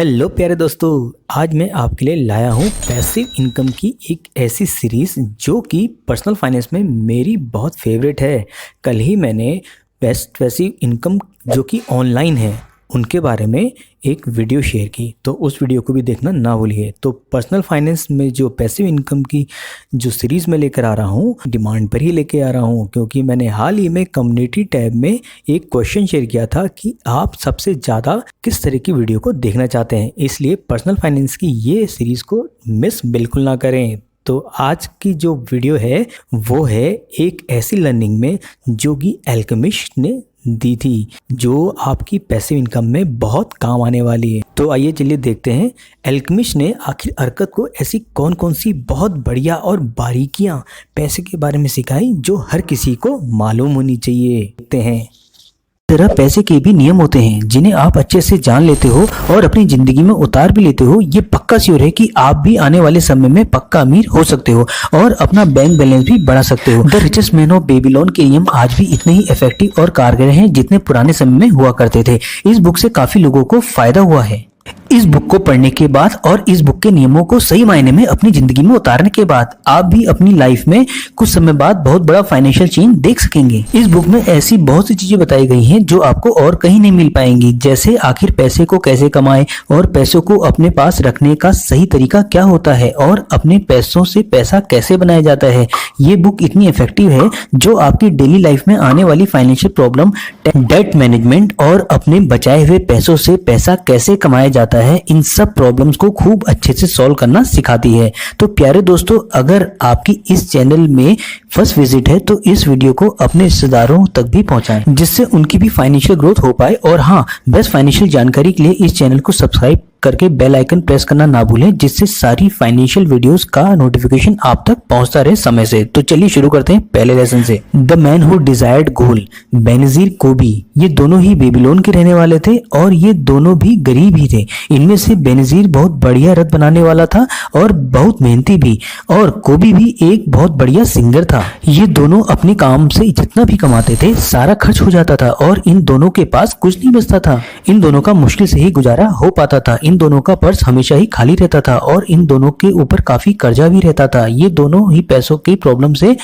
Hello प्यारे दोस्तों, आज मैं आपके लिए लाया हूँ पैसिव इनकम की एक ऐसी सीरीज़ जो कि पर्सनल फाइनेंस में मेरी बहुत फेवरेट है। कल ही मैंने बेस्ट पैसिव इनकम जो कि ऑनलाइन है उनके बारे में एक वीडियो शेयर की, तो उस वीडियो को भी देखना ना भूलिए। तो पर्सनल फाइनेंस में जो पैसिव इनकम की जो सीरीज़ में लेकर आ रहा हूँ, डिमांड पर ही लेके आ रहा हूँ, क्योंकि मैंने हाल ही में कम्युनिटी टैब में एक क्वेश्चन शेयर किया था कि आप सबसे ज़्यादा किस तरह की वीडियो को देखना चाहते हैं। इसलिए पर्सनल फाइनेंस की ये सीरीज़ को मिस बिल्कुल ना करें। तो आज की जो वीडियो है वो है एक ऐसी लर्निंग में जो कि अल्केमिस्ट ने दी थी, जो आपकी पैसिव इनकम में बहुत काम आने वाली है। तो आइए चलिए देखते हैं अल्केमिस्ट ने आखिर अर्कत को ऐसी कौन कौन सी बहुत बढ़िया और बारीकियां पैसे के बारे में सिखाई जो हर किसी को मालूम होनी चाहिए। देखते हैं। तरह पैसे के भी नियम होते हैं जिन्हें आप अच्छे से जान लेते हो और अपनी जिंदगी में उतार भी लेते हो। ये पक्का श्योर है कि आप भी आने वाले समय में पक्का अमीर हो सकते हो और अपना बैंक बैलेंस भी बढ़ा सकते हो। The richest man of Babylon के नियम आज भी इतने ही इफेक्टिव और कारगर हैं जितने पुराने समय में हुआ करते थे। इस बुक से काफी लोगों को फायदा हुआ है। इस बुक को पढ़ने के बाद और इस बुक के नियमों को सही मायने में अपनी जिंदगी में उतारने के बाद आप भी अपनी लाइफ में कुछ समय बाद बहुत बड़ा फाइनेंशियल चेंज देख सकेंगे। इस बुक में ऐसी बहुत सी चीजें बताई गई हैं जो आपको और कहीं नहीं मिल पाएंगी, जैसे आखिर पैसे को कैसे कमाएं और पैसों को अपने पास रखने का सही तरीका क्या होता है और अपने पैसों से पैसा कैसे बनाया जाता है। ये बुक इतनी इफेक्टिव है जो आपकी डेली लाइफ में आने वाली फाइनेंशियल प्रॉब्लम, डेट मैनेजमेंट और अपने बचाए हुए पैसों से पैसा कैसे कमाया जाता है, इन सब प्रॉब्लम्स को खूब अच्छे से सॉल्व करना सिखाती है। तो प्यारे दोस्तों, अगर आपकी इस चैनल में फर्स्ट विजिट है तो इस वीडियो को अपने रिश्तेदारों तक भी पहुंचाएं, जिससे उनकी भी फाइनेंशियल ग्रोथ हो पाए। और हाँ, बेस्ट फाइनेंशियल जानकारी के लिए इस चैनल को सब्सक्राइब करके बेल आइकन प्रेस करना ना भूलें, जिससे सारी फाइनेंशियल वीडियोस का नोटिफिकेशन आप तक पहुंचता रहे समय से। तो चलिए शुरू करते हैं पहले लेसन से। The man who desired gold, Benazir कोबी, ये दोनों ही बेबीलोन के रहने वाले थे और ये दोनों भी गरीब ही थे। इनमें से बेनजीर बहुत बढ़िया रथ बनाने वाला था और बहुत मेहनती भी, और कोबी भी एक बहुत बढ़िया सिंगर था। ये दोनों अपने काम से जितना भी कमाते थे सारा खर्च हो जाता था और इन दोनों के पास कुछ नहीं बचता था। इन दोनों का मुश्किल से ही गुजारा हो पाता था। इन दोनों का पर्स हमेशा ही खाली रहता था और इन दोनों के ऊपर काफी कर्जा भी रहता था। ये दोनों ही पैसों की प्रॉब्लम से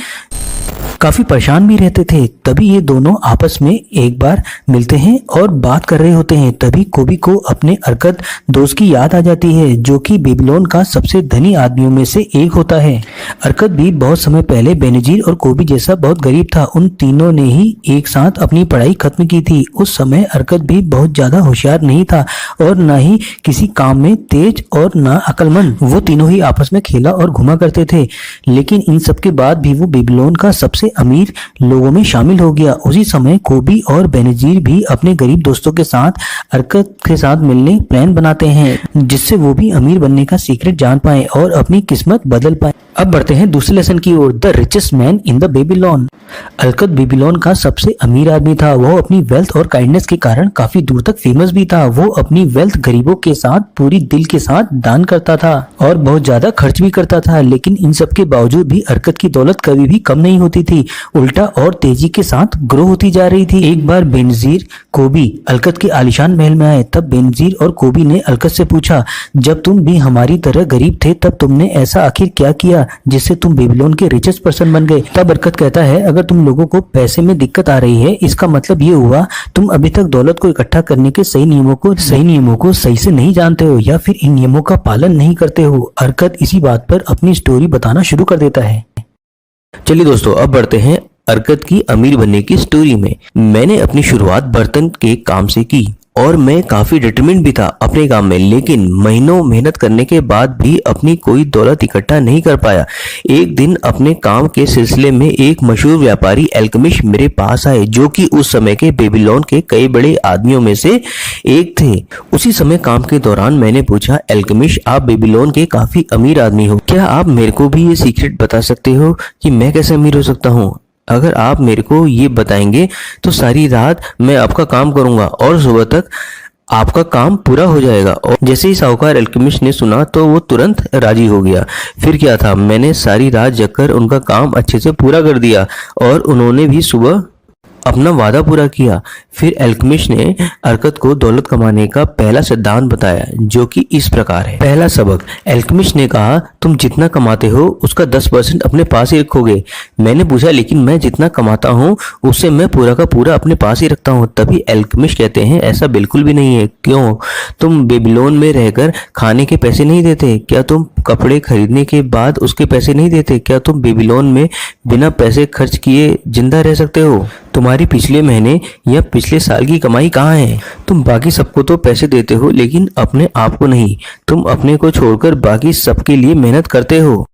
काफी परेशान भी रहते थे। तभी ये दोनों आपस में एक बार मिलते हैं और बात कर रहे होते हैं। तभी कोबी को अपने अर्कत दोस्त की याद आ जाती है, जो कि बेबीलोन का सबसे धनी आदमियों में से एक होता है। अर्कत भी बहुत समय pहले बेनजीर और कोबी जैसा बहुत गरीब था। उन तीनों ने ही एक साथ अपनी पढ़ाई खत्म की थी। उस समय अर्कत भी बहुत ज्यादा होशियार नहीं था और न ही किसी काम में तेज और न अक्लमंद। वो तीनों ही आपस में खेला और घुमा करते थे, लेकिन इन सब के बाद भी वो बेबीलोन का सबसे अमीर लोगों में शामिल हो गया। उसी समय कोबी और बेनजीर भी अपने गरीब दोस्तों के साथ अर्कत के साथ मिलने प्लान बनाते हैं, जिससे वो भी अमीर बनने का सीक्रेट जान पाए और अपनी किस्मत बदल पाए। अब बढ़ते हैं दूसरे लेसन की ओर। The richest man in the Babylon. Arkad Babylon का सबसे अमीर आदमी था। वो अपनी वेल्थ और काइंडनेस के कारण काफी दूर तक फेमस भी था। वो अपनी वेल्थ गरीबों के साथ पूरी दिल के साथ दान करता था और बहुत ज्यादा खर्च भी करता था, लेकिन इन सब के बावजूद भी अर्कत की दौलत कभी भी कम नहीं होती थी, उल्टा और तेजी के साथ ग्रो होती जा रही थी। एक बार बेनजीर कोबी अर्कत के आलीशान महल में आए। तब बेनजीर और कोबी ने अर्कत से पूछा, जब तुम भी हमारी तरह गरीब थे तब तुमने ऐसा आखिर क्या किया जिससे तुम बेबीलोन के रिचेस्ट पर्सन बन गए। तब अर्कत कहता है, अगर तुम लोगों को पैसे में दिक्कत आ रही है, इसका मतलब ये हुआ तुम अभी तक दौलत को इकट्ठा करने के सही नियमों को सही से नहीं जानते हो या फिर इन नियमों का पालन नहीं करते हो। अर्कत इसी बात पर अपनी स्टोरी बताना शुरू कर देता है। चलिए दोस्तों, अब बढ़ते हैं अर्कत की अमीर बनने की स्टोरी में। मैंने अपनी शुरुआत बर्तन के काम से की और मैं काफी डिटरमिन्ड भी था अपने काम में, लेकिन महीनों मेहनत करने के बाद भी अपनी कोई दौलत इकट्ठा नहीं कर पाया। एक दिन अपने काम के सिलसिले में एक मशहूर व्यापारी अल्केमिस्ट मेरे पास आए, जो कि उस समय के बेबीलोन के कई बड़े आदमियों में से एक थे। उसी समय काम के दौरान मैंने पूछा, अल्केमिस्ट, आप बेबीलोन के काफी अमीर आदमी हो, क्या आप मेरे को भी ये सीक्रेट बता सकते हो कि मैं कैसे अमीर हो सकता हूँ? अगर आप मेरे को ये बताएंगे तो सारी रात मैं आपका काम करूंगा और सुबह तक आपका काम पूरा हो जाएगा। और जैसे ही साहूकार अल्केमिस्ट ने सुना तो वो तुरंत राजी हो गया। फिर क्या था, मैंने सारी रात जगकर उनका काम अच्छे से पूरा कर दिया और उन्होंने भी सुबह अपना वादा पूरा किया। फिर अल्केमिस्ट ने अरकत को दौलत कमाने का पहला सिद्धांत बताया, जो कि इस प्रकार है। पहला सबक, अल्केमिस्ट ने कहा, तुम जितना कमाते हो उसका 10% अपने पास ही रखोगे। मैंने पूछा, लेकिन मैं जितना कमाता हूँ उससे मैं पूरा का पूरा अपने पास ही रखता हूँ। तभी अल्केमिस्ट कहते हैं, ऐसा बिल्कुल भी नहीं है। क्यों? तुम बेबीलोन में रहकर खाने के पैसे नहीं देते? क्या तुम कपड़े खरीदने के बाद उसके पैसे नहीं देते? क्या तुम बेबीलोन में बिना पैसे खर्च किए जिंदा रह सकते हो? तुम्हारी पिछले महीने या पिछले साल की कमाई कहाँ है? तुम बाकी सबको तो पैसे देते हो, लेकिन अपने आप को नहीं। तुम अपने को छोड़कर बाकी सबके लिए मेहनत करते हो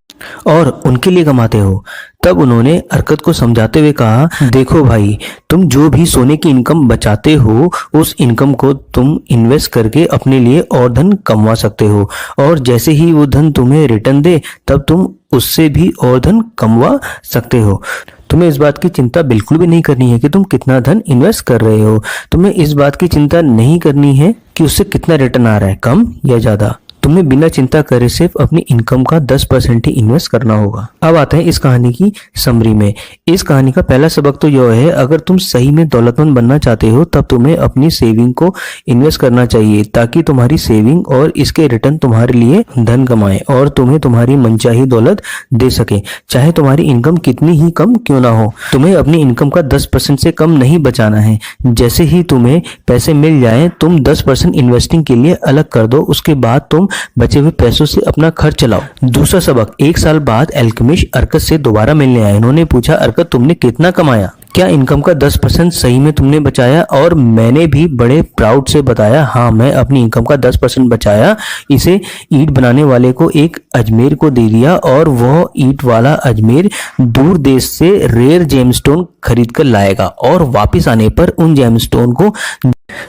और उनके लिए कमाते हो। तब उन्होंने अरकत को समझाते हुए कहा, देखो भाई, तुम जो भी सोने की इनकम बचाते हो उस इनकम को तुम इन्वेस्ट करके अपने लिए और धन कमवा सकते हो, और जैसे ही वो धन तुम्हें रिटर्न दे तब तुम उससे भी और धन कमवा सकते हो। तुम्हें इस बात की चिंता बिल्कुल भी नहीं करनी है कि तुम कितना धन इन्वेस्ट कर रहे हो। तुम्हें इस बात की चिंता नहीं करनी है कि उससे कितना रिटर्न आ रहा है, कम या ज्यादा। तुम्हें बिना चिंता करे सिर्फ अपनी इनकम का 10% ही इन्वेस्ट करना होगा। अब आते हैं इस कहानी की समरी में। इस कहानी का पहला सबक तो यह है, अगर तुम सही में दौलतमंद बनना चाहते हो तब तुम्हें अपनी सेविंग को इन्वेस्ट करना चाहिए, ताकि तुम्हारी सेविंग और इसके रिटर्न तुम्हारे लिए धन कमाए और तुम्हें तुम्हारी मनचाही दौलत दे सके, चाहे तुम्हारी इनकम कितनी ही कम क्यों ना हो। तुम्हें अपनी इनकम का 10% से कम नहीं बचाना है। जैसे ही तुम्हें पैसे मिल जाए तुम 10% इन्वेस्टिंग के लिए अलग कर दो। उसके बाद तुम बचे हुए पैसों से अपना खर्च चलाओ। दूसरा सबक, एक साल बाद अल्केमिस्ट अरकत से दोबारा मिलने आए। उन्होंने पूछा, अरकत, तुमने कितना कमाया? क्या इनकम का 10% सही में तुमने बचाया? और मैंने भी बड़े प्राउड से बताया, हाँ, मैं अपनी इनकम का 10% बचाया। इसे ईंट बनाने वाले को एक अजमेर को दे दिया और वह ईंट वाला अजमेर दूर देश से रेयर जेमस्टोन खरीद कर लाएगा और वापस आने पर उन जेमस्टोन को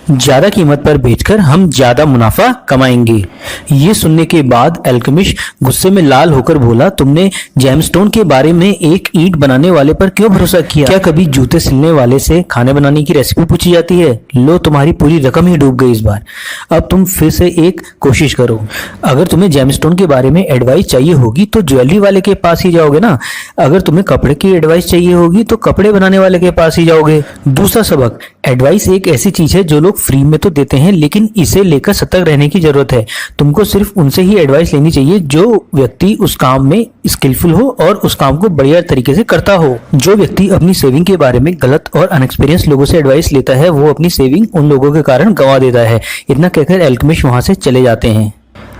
ज्यादा कीमत पर बेचकर हम ज्यादा मुनाफा कमाएंगे। ये सुनने के बाद अल्केमिस्ट गुस्से में लाल होकर बोला, तुमने जेमस्टोन के बारे में एक ईंट बनाने वाले पर क्यों भरोसा किया? क्या कभी जूते सिलने वाले से खाने बनाने की रेसिपी पूछी जाती है? लो, तुम्हारी पूरी रकम ही डूब गई इस बार। अब तुम फिर से एक कोशिश करो। अगर तुम्हें जेमस्टोन के बारे में एडवाइस चाहिए होगी तो ज्वेलरी वाले के पास ही जाओगे ना। अगर तुम्हें कपड़े की एडवाइस चाहिए होगी तो कपड़े बनाने वाले के पास ही जाओगे। दूसरा सबक, एडवाइस एक ऐसी चीज है जो लोग फ्री में तो देते हैं, लेकिन इसे लेकर सतर्क रहने की जरूरत है। तुमको सिर्फ उनसे ही एडवाइस लेनी चाहिए जो व्यक्ति उस काम में स्किलफुल हो और उस काम को बढ़िया तरीके से करता हो। जो व्यक्ति अपनी सेविंग के बारे में गलत और अनएक्सपीरियंस लोगों से एडवाइस लेता है वो अपनी सेविंग उन लोगों के कारण गंवा देता है। इतना कहकर अल्केमिस्ट वहां से चले जाते हैं।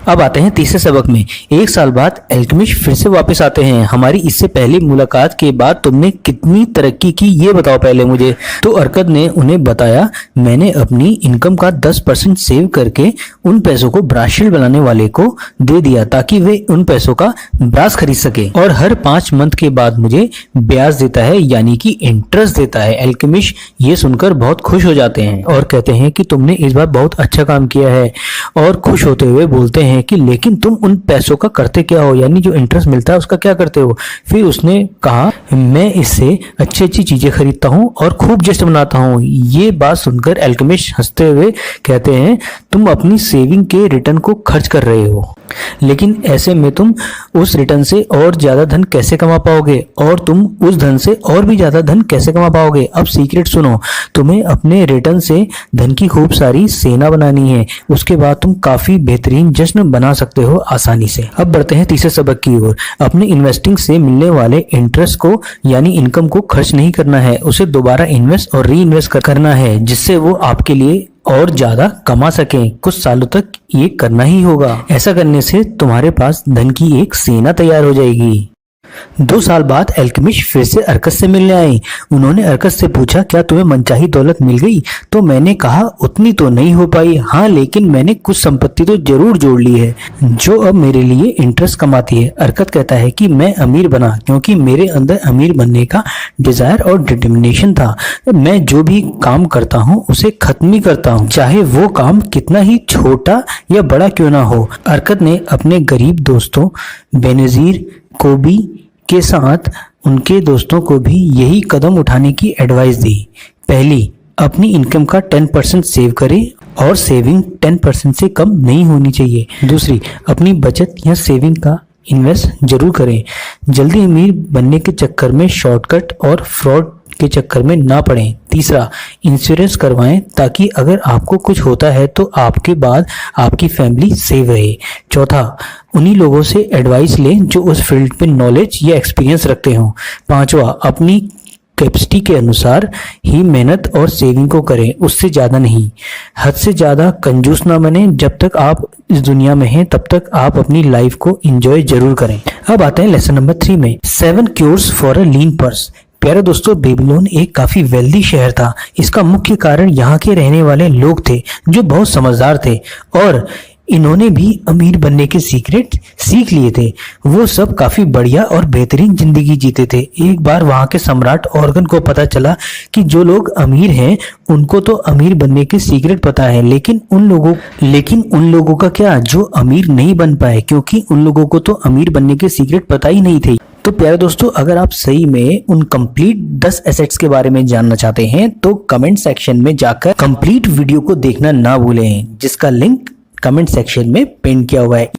अब आते हैं तीसरे सबक में। एक साल बाद अल्केमिस्ट फिर से वापस आते हैं। हमारी इससे पहली मुलाकात के बाद तुमने कितनी तरक्की की ये बताओ पहले मुझे। तो अरकत ने उन्हें बताया, मैंने अपनी इनकम का 10% सेव करके उन पैसों को ब्रास शील्ड बनाने वाले को दे दिया ताकि वे उन पैसों का ब्रास खरीद सके, और हर 5 मंथ के बाद मुझे ब्याज देता है, यानी कि इंटरेस्ट देता है। अल्केमिस्ट ये सुनकर बहुत खुश हो जाते हैं और कहते हैं कि तुमने इस बार बहुत अच्छा काम किया है, और खुश होते हुए बोलते हैं कि लेकिन तुम उन पैसों का करते क्या हो, यानी जो इंटरेस्ट मिलता है उसका क्या करते हो? फिर उसने कहा, मैं इससे अच्छी अच्छी चीजें खरीदता हूँ और खूब जश्न मनाता हूँ। ये बात सुनकर अल्केमिस्ट हंसते हुए कहते हैं, तुम अपनी सेविंग के रिटर्न को खर्च कर रहे हो, लेकिन ऐसे में तुम उस रिटर्न से और ज्यादा धन कैसे कमा पाओगे, और तुम उस धन से और भी ज्यादा धन कैसे कमा पाओगे? अब सीक्रेट सुनो, तुम्हें अपने रिटर्न से धन की खूब सारी सेना बनानी है। उसके बाद तुम काफी बेहतरीन जश्न बना सकते हो आसानी से। अब बढ़ते हैं तीसरे सबक की ओर। अपने इन्वेस्टिंग से मिलने वाले इंटरेस्ट को यानी इनकम को खर्च नहीं करना है, उसे दोबारा इन्वेस्ट और री इन्वेस्ट करना है, जिससे वो आपके लिए और ज्यादा कमा सकें। कुछ सालों तक ये करना ही होगा। ऐसा करने से तुम्हारे पास धन की एक सेना तैयार हो जाएगी। 2 साल बाद अल्केमिस्ट फिर से अरकत से मिलने आए। उन्होंने अरकत से पूछा, क्या तुम्हें मनचाही दौलत मिल गई? तो मैंने कहा, उतनी तो नहीं हो पाई, हाँ, लेकिन मैंने कुछ संपत्ति तो जरूर जोड़ ली है जो अब मेरे लिए इंटरेस्ट कमाती है। अरकत कहता है कि मैं अमीर बना क्योंकि मेरे अंदर अमीर बनने का डिजायर और डिटर्मिनेशन था। मैं जो भी काम करता हूँ उसे खत्म ही करता हूँ, चाहे वो काम कितना ही छोटा या बड़ा क्यों ना हो। अरकत ने अपने गरीब दोस्तों बेनजीर कोबी के साथ उनके दोस्तों को भी यही कदम उठाने की एडवाइस दी। पहली, अपनी इनकम का 10% सेव करें और सेविंग 10% से कम नहीं होनी चाहिए। दूसरी, अपनी बचत या सेविंग का इन्वेस्ट जरूर करें। जल्दी अमीर बनने के चक्कर में शॉर्टकट और फ्रॉड के चक्कर में ना पड़ें। तीसरा, इंश्योरेंस करवाएं ताकि अगर आपको कुछ होता है तो आपके बाद आपकी फैमिली सेव रहे। चौथा, उन्हीं लोगों से एडवाइस लें जो उस फील्ड पे नॉलेज या एक्सपीरियंस रखते हों। पांचवा, अपनी कैपेसिटी के अनुसार ही मेहनत और सेविंग को करें, उससे ज़्यादा नहीं। हद से ज़्यादा कंजूस ना बने। जब तक आप इस दुनिया में हैं तब तक आप अपनी लाइफ को एंजॉय जरूर करें। अब आते हैं लेसन नंबर 3 में, 7 cures for a lean purse. प्यारे दोस्तों, बेबीलोन एक काफी वेल्दी शहर था। इसका मुख्य कारण यहाँ के रहने वाले लोग थे जो बहुत समझदार थे और इन्होंने भी अमीर बनने के सीक्रेट सीख लिए थे। वो सब काफी बढ़िया और बेहतरीन जिंदगी जीते थे। एक बार वहां के सम्राट ऑर्गन को पता चला कि जो लोग अमीर हैं उनको तो अमीर बनने के सीक्रेट पता है, लेकिन उन लोगों का क्या जो अमीर नहीं बन पाए, क्योंकि उन लोगों को तो अमीर बनने के सीक्रेट पता ही नहीं थे। तो प्यारे दोस्तों, अगर आप सही में उन कंप्लीट 10 एसेट्स के बारे में जानना चाहते हैं तो कमेंट सेक्शन में जाकर कंप्लीट वीडियो को देखना ना भूलें, जिसका लिंक कमेंट सेक्शन में पिन किया हुआ है।